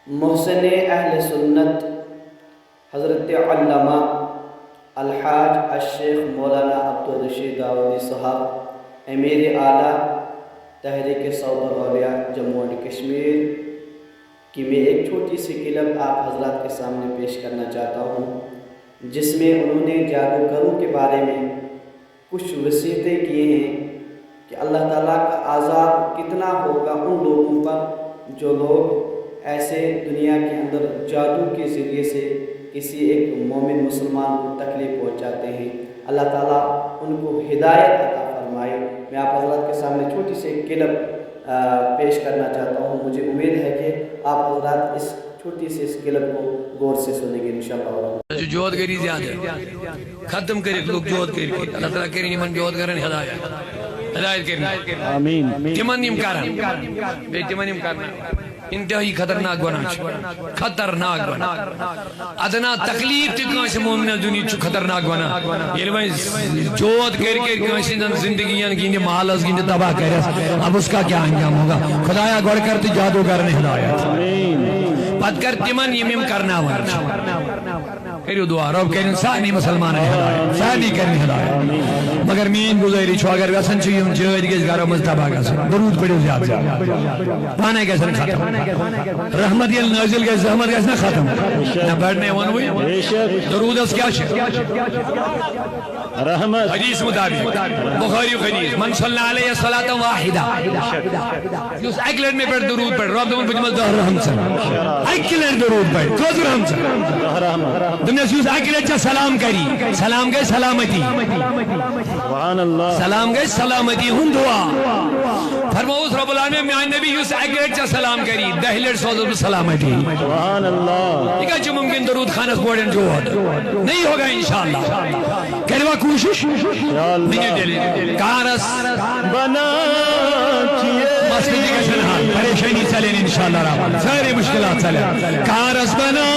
محسن اہل سنت حضرت علامہ الحاج الشیخ مولانا عبدالرشید داودی صاحب امیر اعلیٰ تحریک صوت الاولیاء جموں اینڈ کشمیر کی میں ایک چھوٹی سی کلپ آپ حضرات کے سامنے پیش کرنا چاہتا ہوں، جس میں انہوں نے جادوگروں کے بارے میں کچھ وصیتیں کیے ہیں کہ اللہ تعالیٰ کا عذاب کتنا ہوگا ان لوگوں پر جو لوگ ایسے دنیا کے اندر جادو کے ذریعے سے کسی ایک مومن مسلمان کو تکلیف پہنچاتے ہیں۔ اللہ تعالیٰ ان کو ہدایت عطا فرمائے۔ میں آپ حضرات کے سامنے چھوٹی سی کلپ پیش کرنا چاہتا ہوں۔ مجھے امید ہے کہ آپ حضرات اس چھوٹی سی اس کلپ کو غور سے سنیں گے انشاءاللہ۔ جو جوت گری زیادہ ختم کرے لوگ جوت گری اللہ تعالیٰ کریں من جوت کرن ہدایت کریں آمین تمن یم کرن بے تمن یم کرنا انتہائی خطرناک گناہ خطرناک گناہ ادنا تکلیف تہ کانس مومن دنیا چھ خطرناک گناہ یل وۄنۍ جوت کر کانس زندگی گند مالس گند تباہ کرس اب اس کا کیا انجام ہوگا؟ خدایا گوڑ کر تو جادوگر نے ہدایت پت کر تمن یم کرنا کرو دعا رب کرن سارے مسلمان ہدایت سارے کرن ہدایت مگر مین گزاری چھو اگر وسن چھ یم جٲدۍ گژھِ گھرو منٛز تباہ گژھُن درود پڑھو زیادٕ پانے گژھن ختم رحمت یل نازل گژھِ زحمت گژھِ نا ختم نہ بڑھنے ونوٕے درودس کیا چھ رحمت حدیث مطابق بخاری حدیث من صلی علیہ الصلاۃ واحدہ یس اکہ لٹہ مے پہ درود پڑھ رب دمن بجمل دہ رحمت اکہ لٹہ درود پڑھ کس رحمت دمس یس اکہ لٹہ سلام کری سلام گئی سلامتی سبحان اللہ سلام گئی سلامتی ہن دعا فرماؤس رب العالمین میان نبی یس اکہ لٹہ سلام کری دہ لٹہ سوز سلامتی سبحان اللہ یہ کہ ممکن درود خانس بوڑن جو نہیں ہوگا انشاءاللہ کروا کوشش کارس بنا مسجد کا شنہا پریشانی چلیں انشاءاللہ رب سارے مشکلات چلیں کارس بنا